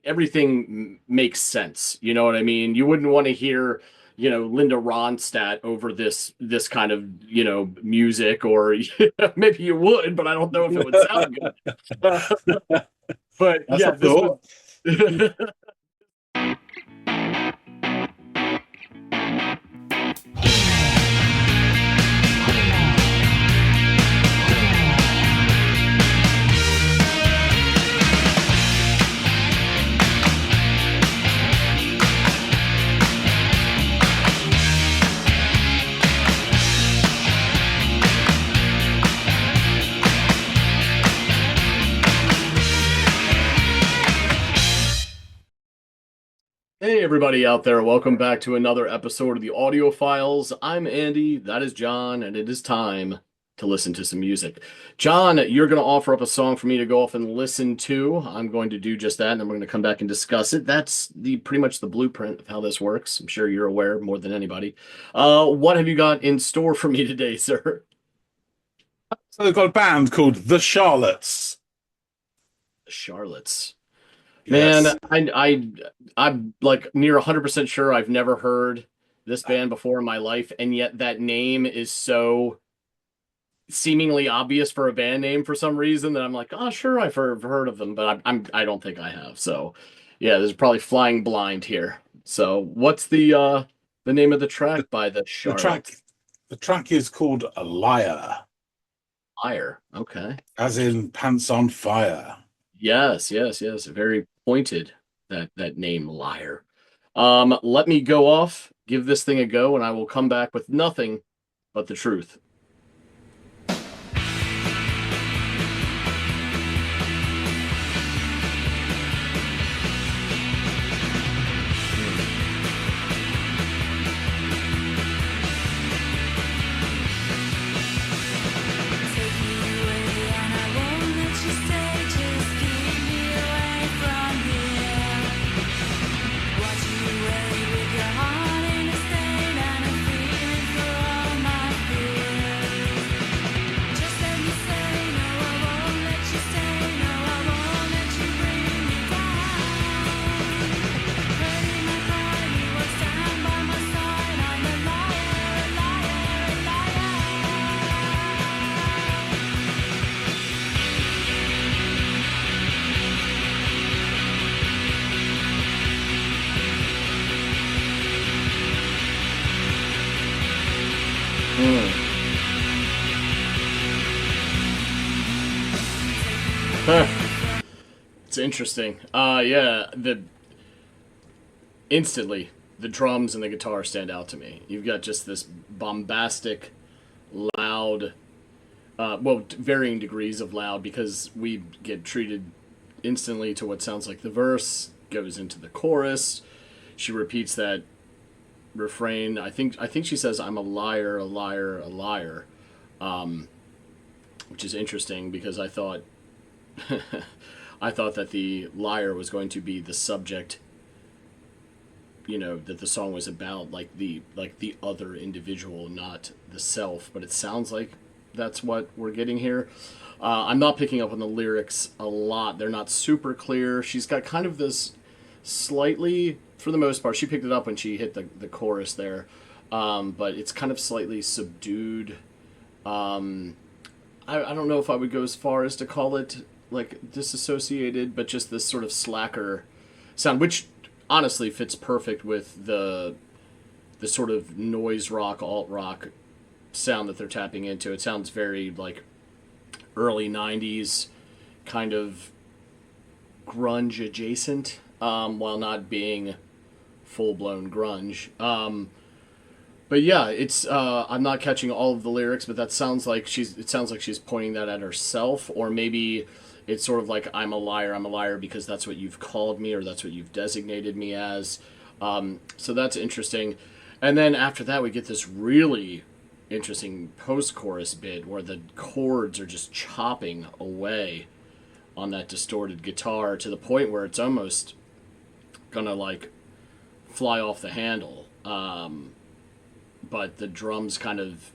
everything makes sense. You know what I mean? You wouldn't want to hear, Linda Ronstadt over this kind of, music, or maybe you would, but I don't know if it would sound good. But That's a yeah, this was thought. Hey everybody out there, welcome back to another episode of the Audiophiles. I'm Andy, that is John, and it is time to listen to some music. John, you're going to offer up a song for me to go off and listen to. I'm going to do just that, and then we're going to come back and discuss it. That's the pretty much the blueprint of how this works. I'm sure you're aware more than anybody. What have you got in store for me today, sir? So they've got a band called The Charlottes. Charlottes. Man, Yes. I'm like near 100% sure I've never heard this band before in my life, and yet that name is so seemingly obvious for a band name for some reason that I'm like, oh, sure, I've heard of them, but I don't think I have. So, yeah, there's probably flying blind here. So, what's the name of the track by the The track Charlotte? the track is called A Liar, Fire. Okay. as in pants on fire. Yes, yes, yes. Very pointed, that name, Liar. Let me go off, give this thing a go, and I will come back with nothing but the truth. Take me away and I won't let you stay. Just keep me away from here. Watch you away with your heart in a state and I'm feeling for all my fears. Just let me say no, I won't let you stay. No, I won't let you bring me down. Hurting my pride, you won't stand by my side. I'm a liar, a liar, a liar. Hmm. Huh. It's interesting. Yeah, the instantly the drums and the guitar stand out to me. You've got just this bombastic, loud, well, varying degrees of loud because we get treated instantly to what sounds like the verse, goes into the chorus. She repeats that refrain. I think she says, "I'm a liar, a liar, a liar," which is interesting because I thought that the liar was going to be the subject, that the song was about, like the other individual, not the self. But it sounds like that's what we're getting here. I'm not picking up on the lyrics a lot. They're not super clear. She's got kind of this slightly, for the most part, she picked it up when she hit the chorus there. But it's kind of slightly subdued. Um, I don't know if I would go as far as to call it like disassociated, but just this sort of slacker sound, which honestly fits perfect with the sort of noise rock, alt rock sound that they're tapping into. It sounds very like early '90s kind of grunge adjacent, while not being full blown grunge. But yeah, it's I'm not catching all of the lyrics, but that sounds like it sounds like she's pointing that at herself, or maybe it's sort of like, I'm a liar because that's what you've called me, or that's what you've designated me as. So that's interesting. And then after that, we get this really interesting post-chorus bit where the chords are just chopping away on that distorted guitar to the point where it's almost gonna like fly off the handle. But the drums kind of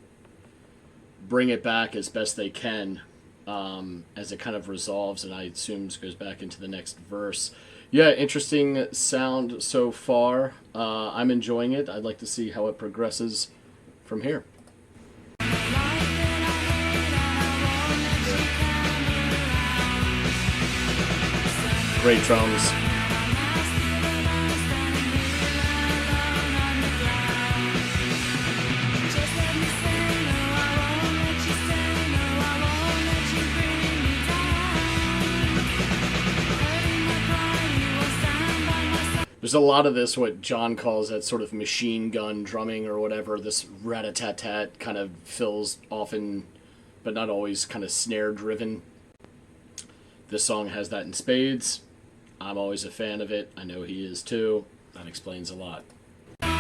bring it back as best they can, as it kind of resolves, and I assume goes back into the next verse. Yeah, interesting sound so far. I'm enjoying it. I'd like to see how it progresses from here. Great drums. There's a lot of this, what John calls that sort of machine gun drumming or whatever. This rat-a-tat-tat kind of feels often, but not always, kind of snare driven. This song has that in spades. I'm always a fan of it. I know he is too. That explains a lot. Okay.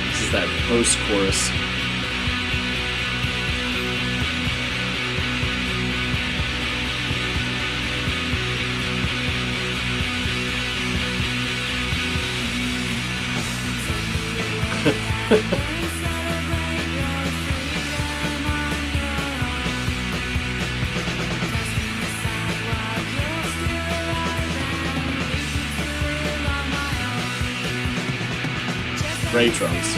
This is that post-chorus. Great drums.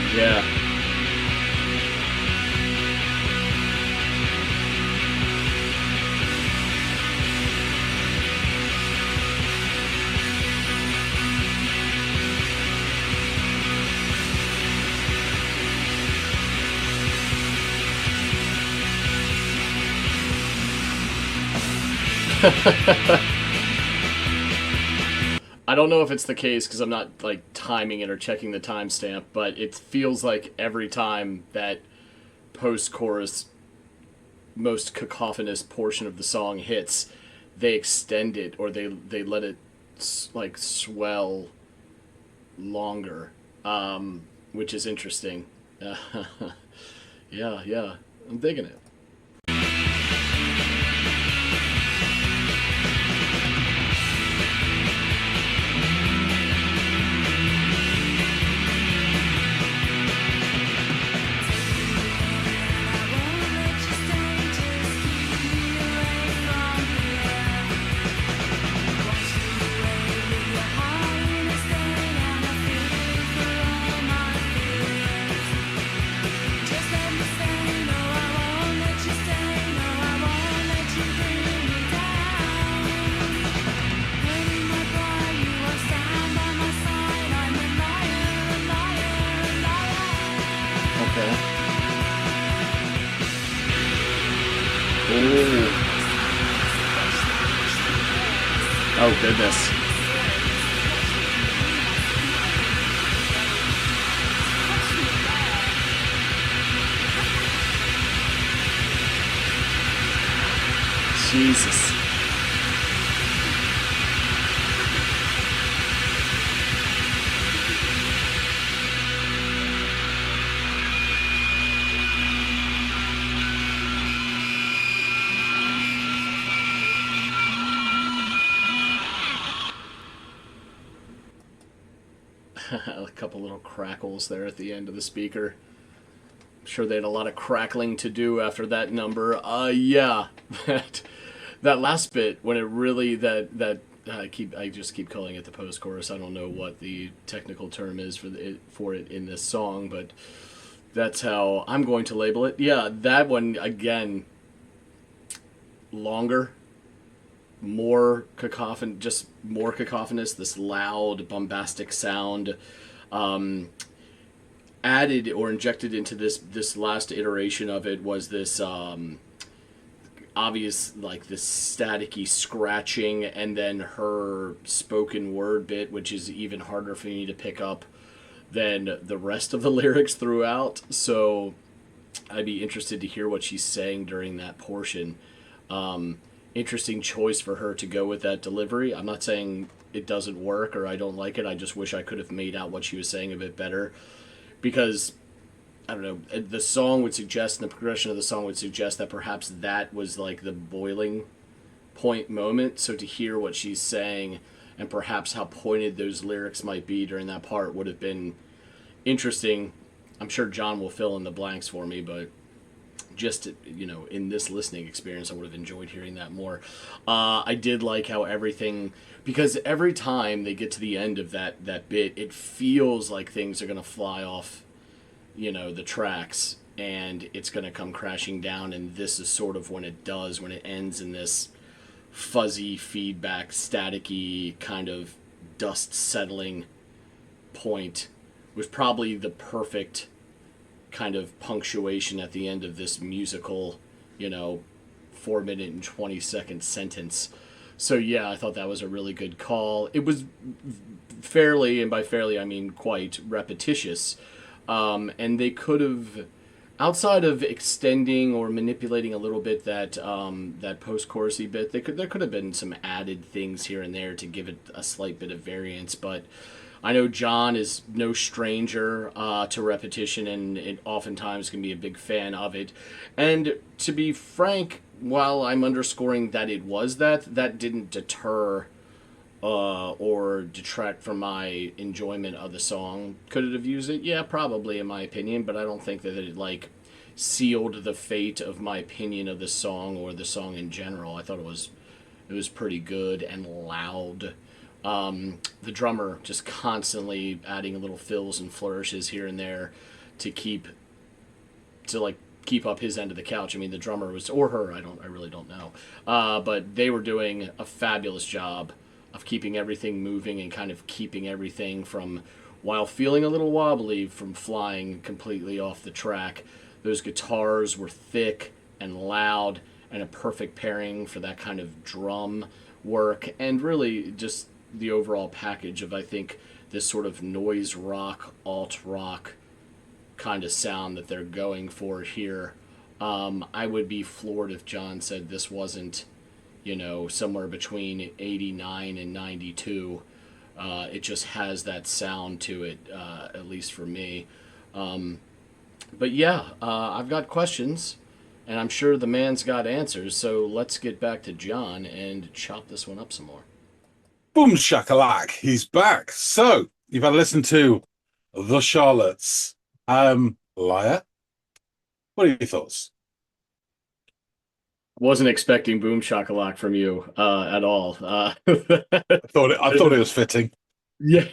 Yeah. I don't know if it's the case because I'm not like timing it or checking the timestamp, but it feels like every time that post-chorus, most cacophonous portion of the song hits, they extend it or they let it like swell longer, which is interesting. Yeah, I'm digging it. Okay. Ooh. Oh, goodness. Jesus. A couple little crackles there at the end of the speaker. I'm sure they had a lot of crackling to do after that number. Yeah, that last bit when it really I just keep calling it the post chorus. I don't know what the technical term is for it in this song, but that's how I'm going to label it. Yeah, that one again, longer, more more cacophonous, this loud bombastic sound, added or injected into this last iteration of it was this obvious, like, this staticky scratching, and then her spoken word bit, which is even harder for me to pick up than the rest of the lyrics throughout. So I'd be interested to hear what she's saying during that portion. interesting choice for her to go with that delivery. I'm not saying it doesn't work or I don't like it. I just wish I could have made out what she was saying a bit better because I don't know. The song would suggest, and the progression of the song would suggest that perhaps that was like the boiling point moment. So to hear what she's saying and perhaps how pointed those lyrics might be during that part would have been interesting. I'm sure John will fill in the blanks for me, but just in this listening experience, I would have enjoyed hearing that more. I did like how everything, because every time they get to the end of that bit, it feels like things are gonna fly off, the tracks, and it's gonna come crashing down. And this is sort of when it does, when it ends in this fuzzy feedback, staticky kind of dust settling point. Was probably the perfect kind of punctuation at the end of this musical, 4 minute and 20-second sentence. So yeah, I thought that was a really good call. It was fairly, and by fairly I mean quite repetitious, and they could have, outside of extending or manipulating a little bit that post chorusy bit, there could have been some added things here and there to give it a slight bit of variance, but. I know John is no stranger to repetition, and it oftentimes can be a big fan of it. And to be frank, while I'm underscoring that it was that didn't deter or detract from my enjoyment of the song. Could it have used it? Yeah, probably, in my opinion, but I don't think that it, like, sealed the fate of my opinion of the song or the song in general. I thought it was pretty good and loud. The drummer just constantly adding little fills and flourishes here and there to keep up his end of the couch. I mean, the drummer was, or her, I really don't know, but they were doing a fabulous job of keeping everything moving and kind of keeping everything from, while feeling a little wobbly, from flying completely off the track. Those guitars were thick and loud and a perfect pairing for that kind of drum work, and really just the overall package of, I think, this sort of noise rock, alt rock kind of sound that they're going for here. I would be floored if John said this wasn't, somewhere between 89 and 92. It just has that sound to it, at least for me. But yeah, I've got questions, and I'm sure the man's got answers, so let's get back to John and chop this one up some more. Boom shakalak, he's back. So you've had to listen to The Charlottes. Liar, what are your thoughts? Wasn't expecting Boom Shakalak from you at all. I thought it was fitting. Yeah,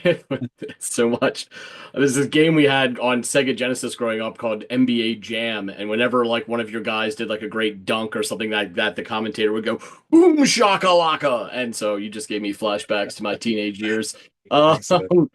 so much. There's this game we had on Sega Genesis growing up called NBA Jam, and whenever like one of your guys did like a great dunk or something like that, the commentator would go "Boom shakalaka," and so you just gave me flashbacks to my teenage years. Uh, Excellent.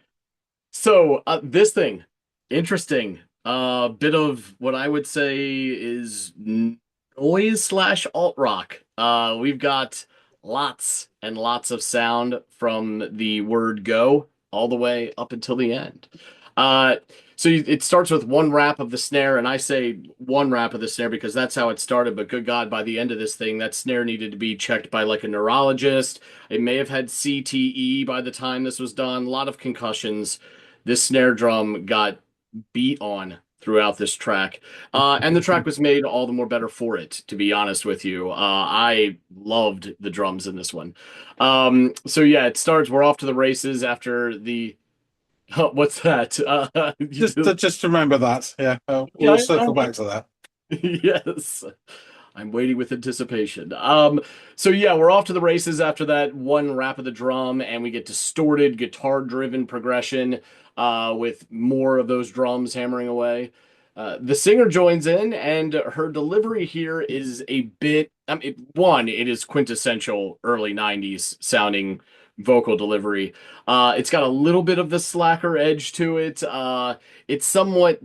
so this thing, interesting. Bit of what I would say is noise slash alt rock. We've got lots and lots of sound from the word go all the way up until the end. Uh, so it starts with one rap of the snare, and I say one rap of the snare because that's how it started. But good God, by the end of this thing, that snare needed to be checked by like a neurologist. It may have had CTE by the time this was done. A lot of concussions. This snare drum got beat on throughout this track. And the track was made all the more better for it, to be honest with you. I loved the drums in this one. So yeah, it starts, we're off to the races after the, what's that? Just remember that. Yeah, we'll Yeah, circle back to that. yes. I'm waiting with anticipation. So yeah, we're off to the races after that one rap of the drum, and we get distorted guitar-driven progression with more of those drums hammering away. The singer joins in, and her delivery here is a bit. It is quintessential early '90s sounding vocal delivery. It's got a little bit of the slacker edge to it. It's somewhat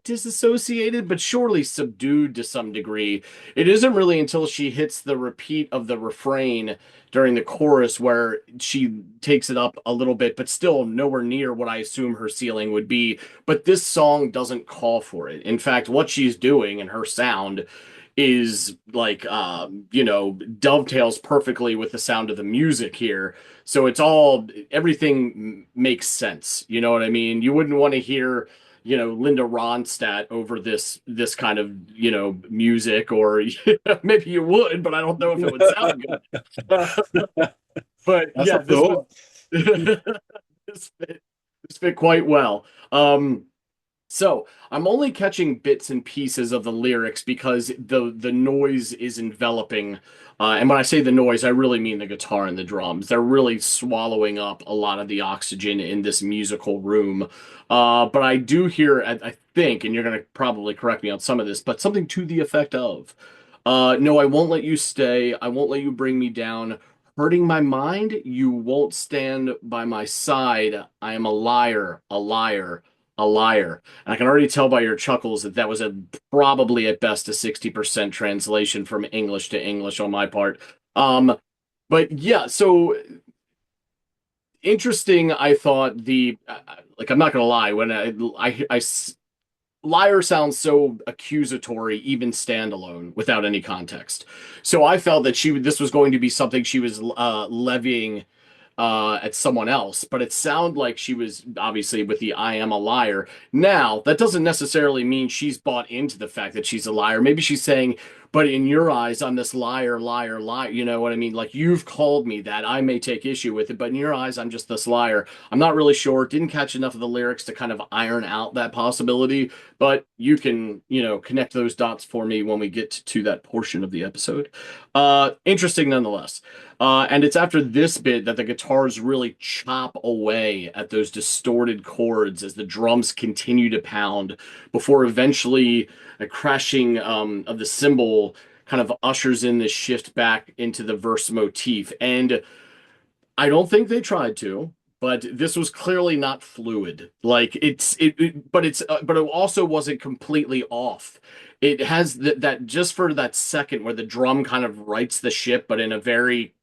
disassociated, but surely subdued to some degree. It isn't really until she hits the repeat of the refrain during the chorus where she takes it up a little bit, but still nowhere near what I assume her ceiling would be. But this song doesn't call for it. In fact, what she's doing and her sound is like dovetails perfectly with the sound of the music here. So it's all everything makes sense. You know what I mean? You wouldn't want to hear Linda Ronstadt over this kind of music, or maybe you would, but I don't know if it would sound good. But That's yeah, a this was thought. this fit quite well. So I'm only catching bits and pieces of the lyrics because the noise is enveloping. And when I say the noise, I really mean the guitar and the drums. They're really swallowing up a lot of the oxygen in this musical room. But I do hear, I think, and you're going to probably correct me on some of this, but something to the effect of, no, I won't let you stay. I won't let you bring me down. Hurting my mind, you won't stand by my side. I am a liar, a liar, a liar. And I can already tell by your chuckles that that was probably at best a 60% translation from English to English on my part. But yeah, so interesting. I thought like I'm not gonna lie when liar sounds so accusatory, even standalone, without any context. So I felt that this was going to be something she was levying at someone else, but it sounded like she was obviously with the I am a liar. Now, that doesn't necessarily mean she's bought into the fact that she's a liar. Maybe she's saying, but in your eyes, I'm this liar, liar, liar. You know what I mean? Like, you've called me that. I may take issue with it, but in your eyes, I'm just this liar. I'm not really sure. Didn't catch enough of the lyrics to kind of iron out that possibility, but you can, connect those dots for me when we get to that portion of the episode. Interesting nonetheless. And it's after this bit that the guitars really chop away at those distorted chords as the drums continue to pound before eventually a crashing of the cymbal kind of ushers in this shift back into the verse motif. And I don't think they tried to, but this was clearly not fluid. Like but it also wasn't completely off. It has that just for that second where the drum kind of rights the ship, but in a very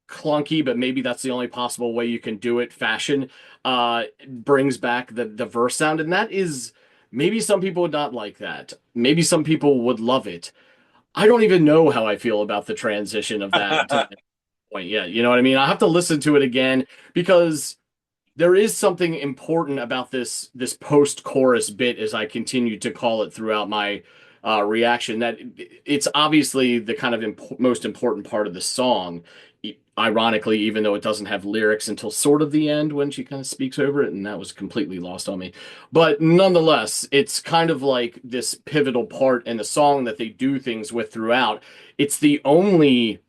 clunky, but maybe that's the only possible way you can do it fashion, brings back the verse sound. And that is, maybe some people would not like that. Maybe some people would love it. I don't even know how I feel about the transition of that to that point yet. You know what I mean? I have to listen to it again because there is something important about this post chorus bit, as I continue to call it throughout my reaction, that it's obviously the kind of most important part of the song. Ironically, even though it doesn't have lyrics until sort of the end when she kind of speaks over it, and that was completely lost on me. But nonetheless, it's kind of like this pivotal part in the song that they do things with throughout. It's the only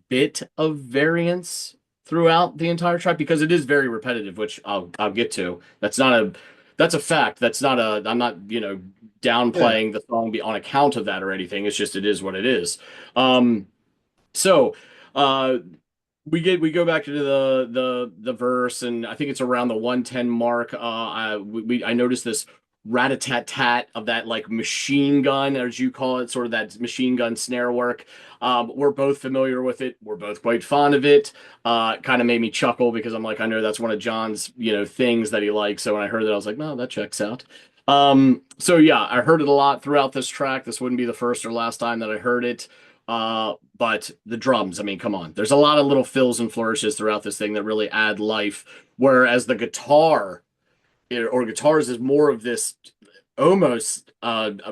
bit of variance throughout the entire track because it is very repetitive, which I'll get to. That's a fact. That's not a I'm not, Yeah. downplaying the song on account of that or anything. It's just it is what it is. So uh we go back to the verse, and I think it's around the 110 mark. I noticed this rat-a-tat-tat of that like machine gun, as you call it, sort of that machine gun snare work. We're both familiar with it. We're both quite fond of it. Kind of made me chuckle because I'm like, I know that's one of John's, things that he likes. So when I heard that, I was like, no, that checks out. So yeah, I heard it a lot throughout this track. This wouldn't be the first or last time that I heard it. But the drums, I mean, come on. There's a lot of little fills and flourishes throughout this thing that really add life. Whereas the guitar or guitars is more of this almost kind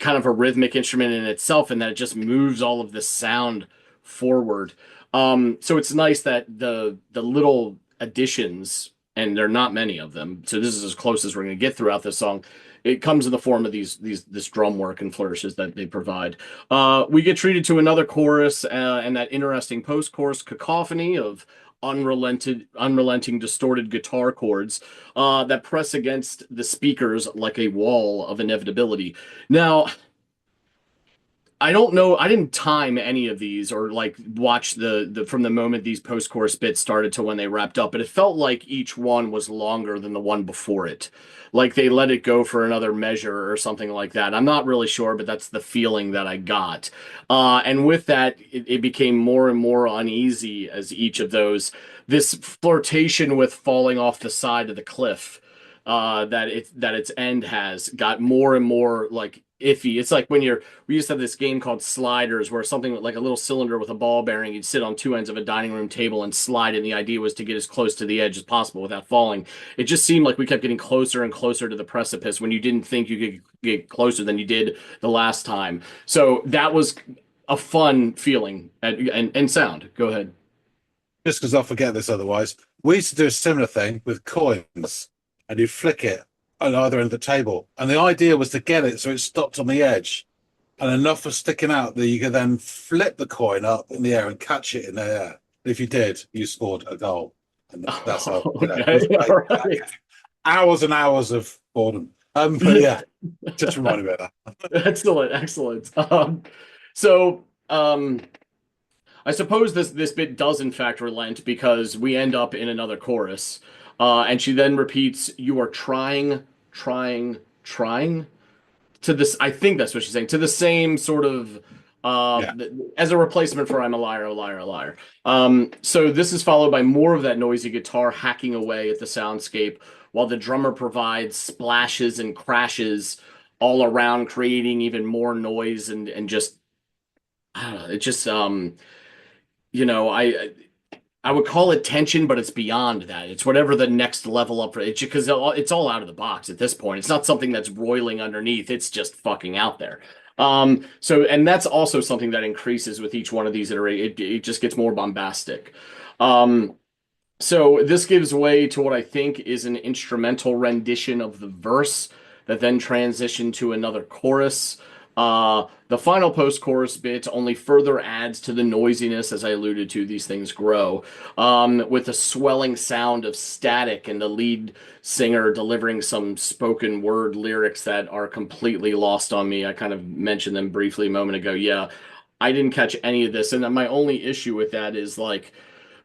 of a rhythmic instrument in itself, and that it just moves all of the sound forward. So it's nice that the little additions, and there are not many of them. So this is as close as we're going to get throughout this song. It comes in the form of this drum work and flourishes that they provide. We get treated to another chorus and that interesting post-chorus cacophony of unrelenting distorted guitar chords that press against the speakers like a wall of inevitability. Now, I don't know. I didn't time any of these or like watch the from the moment these post-chorus bits started to when they wrapped up, but it felt like each one was longer than the one before it. Like they let it go for another measure or something like that. I'm not really sure, but that's the feeling that I got. And with that, it became more and more uneasy as each of those, this flirtation with falling off the side of the cliff that its end has got more and more like iffy. It's like when we used to have this game called Sliders, where something like a little cylinder with a ball bearing, you'd sit on two ends of a dining room table and slide, and the idea was to get as close to the edge as possible without falling. It just seemed like we kept getting closer and closer to the precipice when you didn't think you could get closer than you did the last time. So that was a fun feeling and sound. Go ahead. Just because I'll forget this otherwise. We used to do a similar thing with coins, and you flick it on either end of the table. And the idea was to get it so it stopped on the edge and enough was sticking out that you could then flip the coin up in the air and catch it in the air. If you did, you scored a goal. And that's how, Okay, all right. hours and hours of boredom. But yeah, just reminded me of that. Excellent, excellent. So I suppose this bit does in fact relent because we end up in another chorus, and she then repeats, "You are trying, trying, trying." To this, I think that's what she's saying, to the same sort of Yeah. as a replacement for "I'm a liar, a liar, a liar." So this is followed by more of that noisy guitar hacking away at the soundscape, while the drummer provides splashes and crashes all around, creating even more noise and just I don't know, it just you know, I would call it tension, but it's beyond that. It's whatever the next level up for it, because it's all out of the box at this point. It's not something that's roiling underneath. It's just fucking out there. So, and that's also something that increases with each one of these iterations. It just gets more bombastic. Um, so this gives way to what I think is an instrumental rendition of the verse that then transitioned to another chorus. The final post-chorus bit only further adds to the noisiness, as I alluded to, these things grow, with a swelling sound of static and the lead singer delivering some spoken word lyrics that are completely lost on me. I kind of mentioned them briefly a moment ago. Yeah, I didn't catch any of this, and my only issue with that is like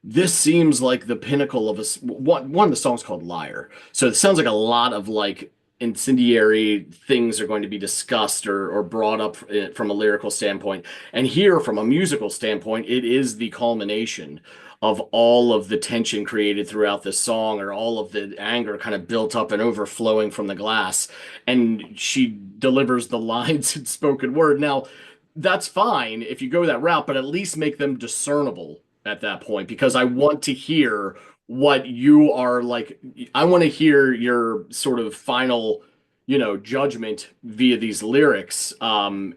this seems like the pinnacle of one of the songs called Liar. So it sounds like a lot of like incendiary things are going to be discussed or brought up from a lyrical standpoint. And here, from a musical standpoint, it is the culmination of all of the tension created throughout this song, or all of the anger kind of built up and overflowing from the glass. And she delivers the lines in spoken word. Now, that's fine if you go that route, but at least make them discernible at that point, because I want to hear what you are like. I want to hear your sort of final, judgment via these lyrics. And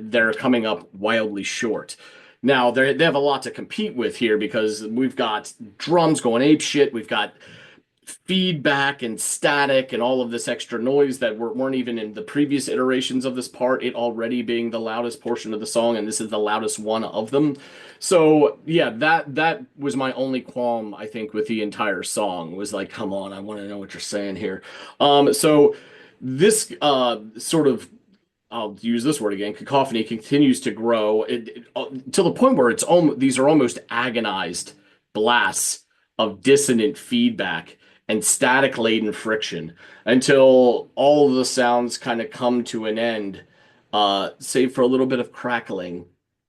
they're coming up wildly short. Now they have a lot to compete with here because we've got drums going ape shit. We've got feedback and static and all of this extra noise that weren't even in the previous iterations of this part, it already being the loudest portion of the song, and this is the loudest one of them. So yeah, that was my only qualm, I think, with the entire song, was like, come on, I want to know what you're saying here. So this sort of, I'll use this word again, cacophony continues to grow to the point where these are almost agonized blasts of dissonant feedback and static laden friction until all of the sounds kind of come to an end, save for a little bit of crackling,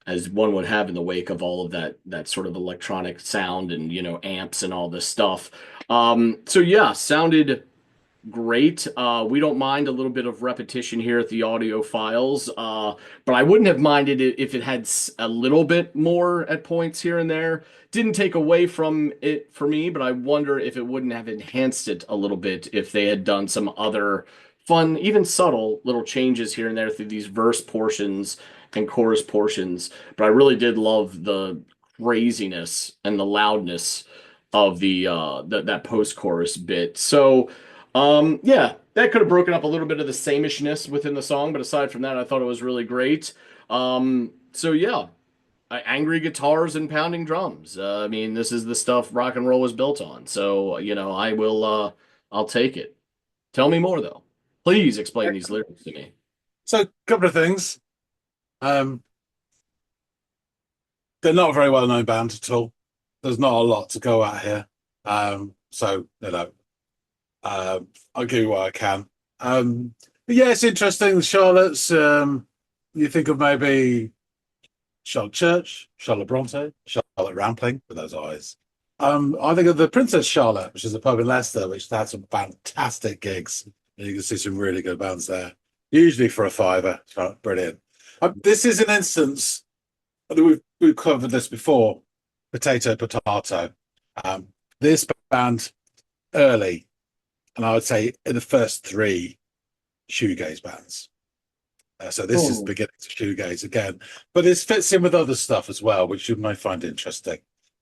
as one would have in the wake of all of that sort of electronic sound and amps and all this stuff. So yeah, sounded great. We don't mind a little bit of repetition here at the Audiophiles, but I wouldn't have minded it if it had a little bit more at points here and there. Didn't take away from it for me, but I wonder if it wouldn't have enhanced it a little bit if they had done some other fun, even subtle little changes here and there through these verse portions and chorus portions. But I really did love the craziness and the loudness of that post-chorus bit. So yeah, that could have broken up a little bit of the samishness within the song, but aside from that, I thought it was really great. So yeah, angry guitars and pounding drums. I mean, this is the stuff rock and roll was built on. So, I'll take it. Tell me more though. Please explain these lyrics to me. So, a couple of things. They're not a very well known band at all. There's not a lot to go at here. So, I'll give you what I can. But yeah, it's interesting. The Charlottes, you think of maybe Charlotte Church, Charlotte Bronte, Charlotte Rampling with those eyes. I think of the Princess Charlotte, which is a pub in Leicester, which had some fantastic gigs. And you can see some really good bands there. usually for a fiver. So, brilliant. This is an instance that we've covered this before. Potato, potato. Um, this band early, and I would say in the first three shoegaze bands. So this is the Oh. beginning of shoegaze again, but this fits in with other stuff as well, which you might find interesting.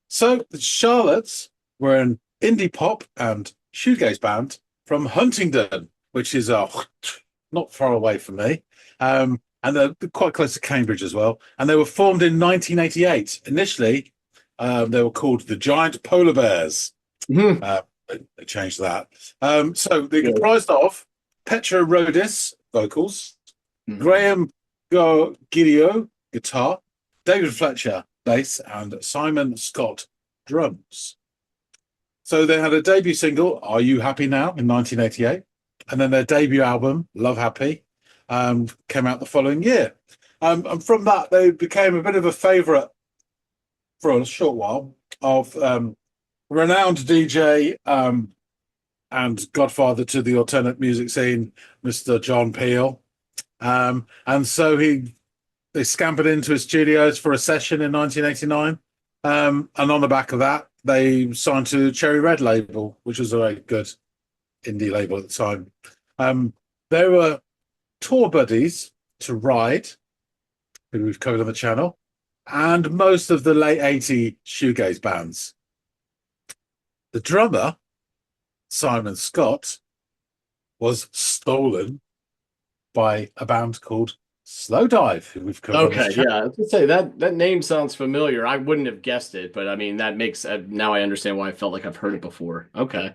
So the Charlottes were an indie pop and shoegaze band from Huntingdon, which is not far away from me, and they're quite close to Cambridge as well. And they were formed in 1988. Initially, they were called the Giant Polar Bears. Hmm. They changed that. So they're Good. comprised of Petra Rodis, vocals, Mhm. Graham Gidio, guitar, David Fletcher, bass, and Simon Scott, drums. So they had a debut single, Are You Happy Now, in 1988. And then their debut album, Love Happy, came out the following year. And from that, they became a bit of a favourite for a short while of renowned DJ and godfather to the alternate music scene, Mr. John Peel. And so they scampered into his studios for a session in 1989. And on the back of that, they signed to Cherry Red label, which was a very good indie label at the time. They were tour buddies to Ride, who we've covered on the channel, and most of the late 80s shoegaze bands. The drummer, Simon Scott, was stolen by a band called Slowdive, who we've covered on Okay, this channel. yeah, I was gonna say that name sounds familiar. I wouldn't have guessed it, but I mean that makes now I understand why I felt like I've heard it before. Okay.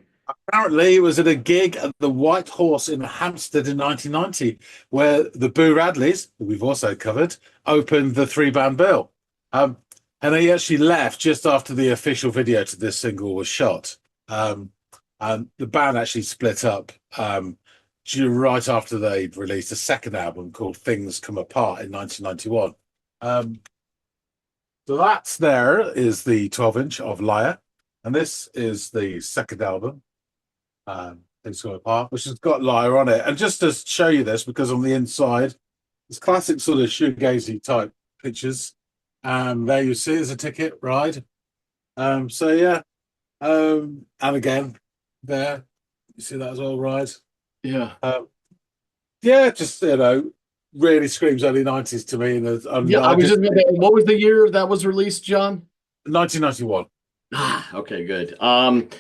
Apparently, it was at a gig at the White Horse in Hampstead in 1990, where the Boo Radleys, who we've also covered, opened the three-band bill. And they actually left just after the official video to this single was shot. And the band actually split up right after they'd released a second album called Things Come Apart in 1991. So that's there is the 12-inch of Liar. And this is the second album, Things Come Apart, which has got Liar on it. And just to show you this, because on the inside, it's classic sort of shoegazy type pictures. There you see, there's a ticket ride. So yeah, and again, there you see that as well, ride. Yeah. Yeah, just really screams early 90s to me. Yeah, I was just gonna say, what was the year that was released, John? 1991. Ah, okay, good. And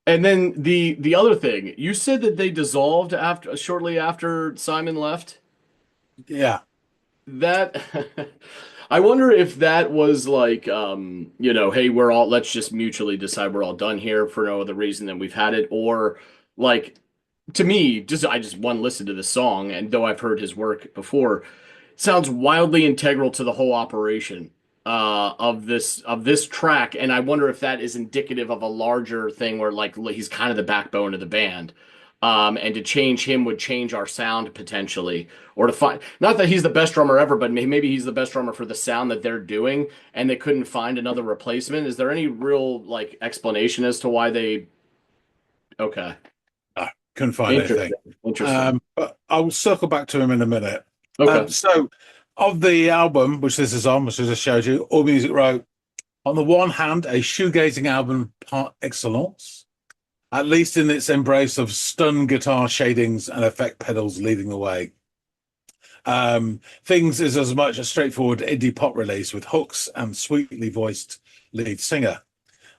then the other thing, you said that they dissolved shortly after Simon left. Yeah. That I wonder if that was like hey, let's just mutually decide we're all done here for no other reason than we've had it, or like to me, I just one listen to the song, and though I've heard his work before, sounds wildly integral to the whole operation of this track, and I wonder if that is indicative of a larger thing where like he's kind of the backbone of the band. And to change him would change our sound potentially, or to find not that he's the best drummer ever, but maybe he's the best drummer for the sound that they're doing, and they couldn't find another replacement. Is there any real like explanation as to why they? Okay, Couldn't find anything. Interesting. But I'll circle back to him in a minute. Okay. So, of the album, which this is on, which I just showed you, All Music wrote, on the one hand, a shoegazing album par excellence, at least in its embrace of stun guitar shadings and effect pedals leading the way. Things is as much a straightforward indie pop release with hooks and sweetly voiced lead singer.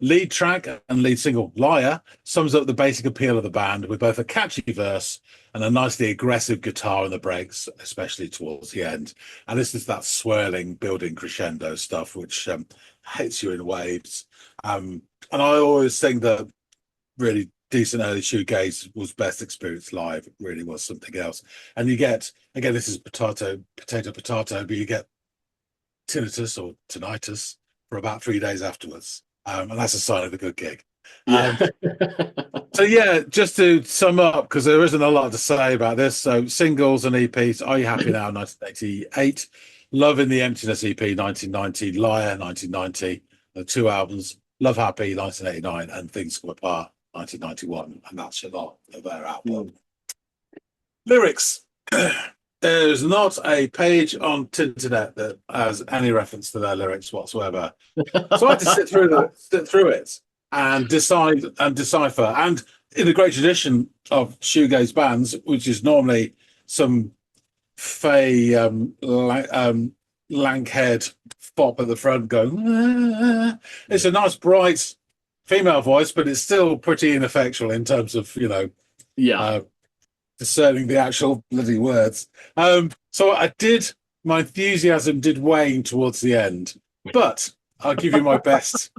Lead track and lead single Liar sums up the basic appeal of the band with both a catchy verse and a nicely aggressive guitar in the breaks, especially towards the end. And this is that swirling, building crescendo stuff, which hits you in waves. And I always think that really decent early shoegaze was best experienced live. It really was something else. And you get, again, this is potato, but you get tinnitus or tinnitus for about 3 days afterwards. And that's a sign of a good gig. Yeah. So yeah, just to sum up, because there isn't a lot to say about this. So singles and EPs, Are You Happy Now, 1988, Love in the Emptiness EP, 1990, Liar, 1990, the two albums, Love Happy, 1989, and Things Come Apart, 1991, and that's a lot of their output. Lyrics. There's not a page on Tinternet that has any reference to their lyrics whatsoever. So I had to sit through it and decide and decipher. And in the great tradition of shoegaze bands, which is normally some fey lank-haired fop at the front going, "Ah." It's a nice bright female voice, but it's still pretty ineffectual in terms of Yeah. uh, discerning the actual bloody words. So my enthusiasm did wane towards the end, but I'll give you my best.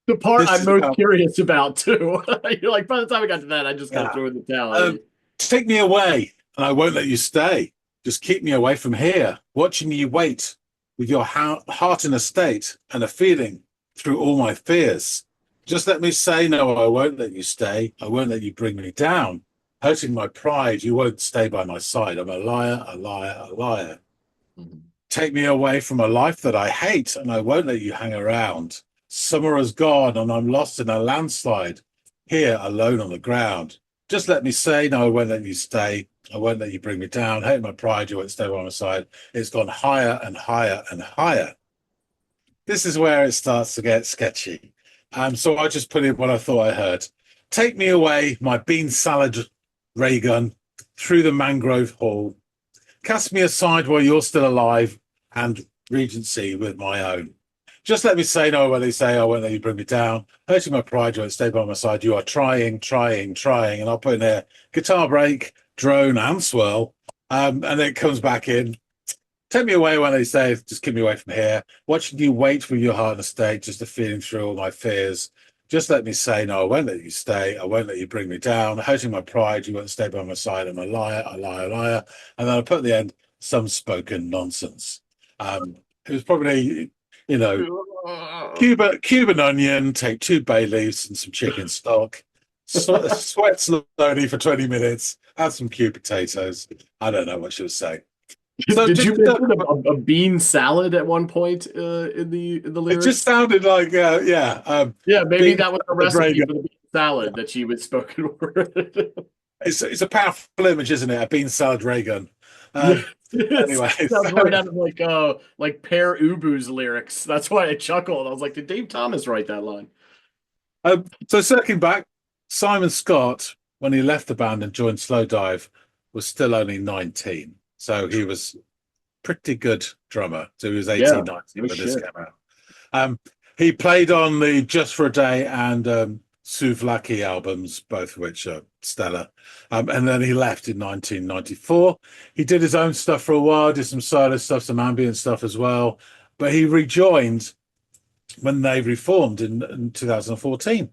The part This I'm is most about, curious about too. You're like, by the time I got to that, I just kind of yeah. threw in the towel. Take me away, and I won't let you stay. Just keep me away from here, watching you wait with your heart in a state and a feeling through all my fears. Just let me say, no, I won't let you stay. I won't let you bring me down. Hurting my pride, you won't stay by my side. I'm a liar, a liar, a liar. Mhm. Take me away from a life that I hate, and I won't let you hang around. Summer has gone, and I'm lost in a landslide, here alone on the ground. Just let me say, no, I won't let you stay. I won't let you bring me down. Hate my pride, you won't stay by my side. It's gone higher and higher and higher. This is where it starts to get sketchy. So I just put in what I thought I heard. Take me away, my bean salad ray gun, through the mangrove hall. Cast me aside while you're still alive, and Regency with my own. Just let me say no when they say I won't let you bring me down. Hurting my pride, you won't stay by my side. You are trying, trying, trying. And I'll put in there guitar break, drone, and swirl. And then it comes back in. Take me away when they say, just keep me away from here. Watching you wait with your heart in a state, just a feeling through all my fears. Just let me say, no, I won't let you stay. I won't let you bring me down. Hurting my pride, you won't stay by my side. I'm a liar, a liar, a liar. And then I put at the end, some spoken nonsense. It was probably, you know, Cuban onion, take 2 bay leaves and some chicken stock. Sweat slowly for 20 minutes. Add some cubed potatoes. I don't know what she was saying. So Did you mention a bean salad at one point in the it lyrics? just sounded like, Yeah, maybe bean that was the salad recipe ray gun. for the bean salad that she was spoken word. It's a powerful image, isn't it? A bean salad ray gun. Yeah, Anyway, sounds right out of like Per Ubu's lyrics. That's why I chuckled. I was like, did Dave Thomas write that line? so circling back, Simon Scott, when he left the band and joined Slowdive, was still only 19. So he was pretty good drummer. So he was Yeah, 18, 19 no when this shit. came out. He played on the Just for a Day and Souvlaki albums, both of which are stellar. And then he left in 1994. He did his own stuff for a while, did some solo stuff, some ambient stuff as well. But he rejoined when they reformed in 2014.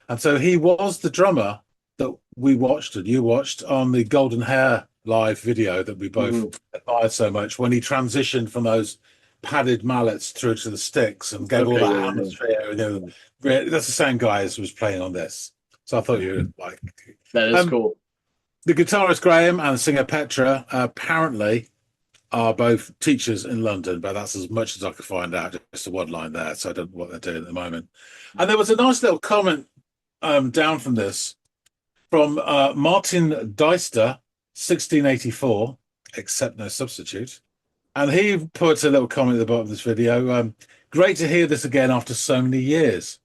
And so he was the drummer that we watched and you watched on the Golden Hair live video that we both Mhm. admired so much when he transitioned from those padded mallets through to the sticks and gave all Okay, that yeah, atmosphere. That's the same guy as was playing on this. So I thought you would like. that is cool. The guitarist Graham and the singer Petra apparently are both teachers in London, but that's as much as I could find out. Just a one line there, so I don't know what they're doing at the moment. And there was a nice little comment down from this from Martin Deister, 1684, accept no substitute. And he put a little comment at the bottom of this video. Great to hear this again after so many years.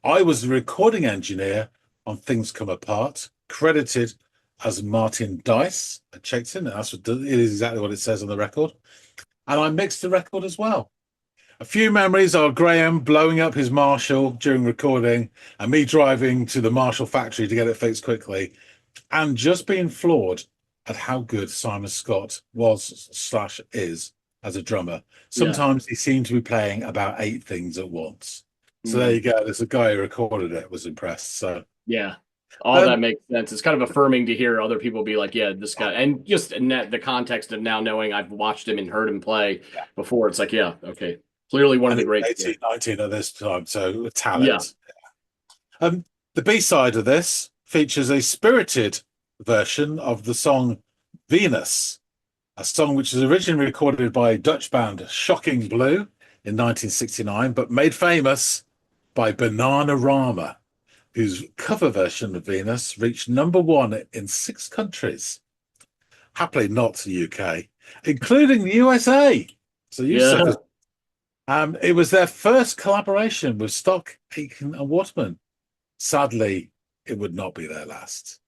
I was the recording engineer on Things Come Apart, credited as Martin Dice. I checked in, and it is exactly what it says on the record. And I mixed the record as well. A few memories are Graham blowing up his Marshall during recording and me driving to the Marshall factory to get it fixed quickly and just being floored at how good Simon Scott was/is as a drummer. Sometimes he seemed to be playing about 8 things at once. So there you go. There's a guy who recorded it, was impressed. So Yeah. All that um, makes sense. It's kind of affirming to hear other people be like, yeah, this guy, and just in the context of now knowing I've watched him and heard him play yeah. before, it's like, yeah, okay. Clearly one of the greats. 18, 19 at this time, so Yeah. talent. The B-side of this features a spirited version of the song Venus, a song which was originally recorded by Dutch band Shocking Blue in 1969, but made famous by Bananarama, whose cover version of Venus reached #1 in 6 countries. Happily not the UK. including the USA. So you Yeah. suckers. It was their first collaboration with Stock, Aitken, and Waterman. Sadly, it would not be their last.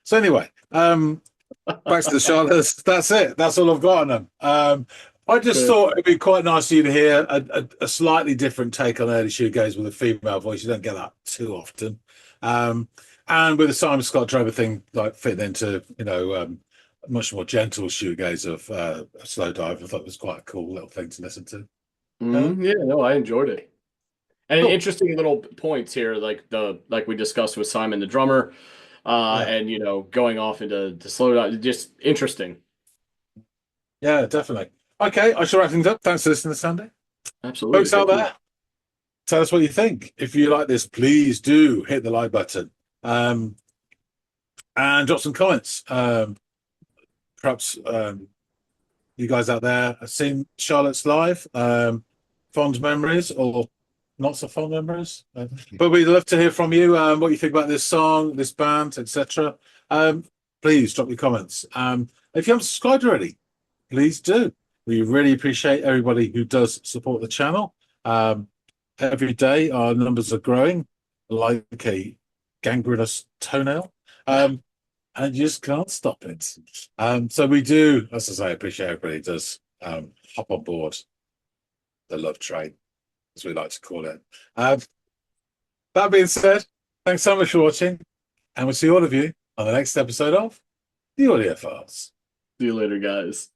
So anyway, back to the Charlottes. That's it. That's all I've got on them. I just Good. thought it'd be quite nice for you to hear a slightly different take on early shoegaze with a female voice. You don't get that too often. And with the Simon Scott Drover thing, like fitting into, a much more gentle shoegaze of a slow dive, I thought it was quite a cool little thing to listen to. Yeah, no, I enjoyed it. And Cool. interesting little points here, like we discussed with Simon the drummer, Yeah. and going off into the slow down, just interesting. Yeah, definitely. Okay, I shall wrap things up. Thanks for listening, Sandy. Absolutely. Folks out Thank you. there, tell us what you think. If you like this, please do hit the like button and drop some comments. Perhaps you guys out there have seen Charlotte's live, fond memories or not so fond memories. But we'd love to hear from you what you think about this song, this band, etc. Please drop your comments. If you haven't subscribed already, please do. We really appreciate everybody who does support the channel. Every day our numbers are growing like a gangrenous toenail. And you just can't stop it. So we do, as I say, appreciate everybody who does hop on board the love train, as we like to call it. That being said, thanks so much for watching, and we'll see all of you on the next episode of the Audiophiles. See you later, guys.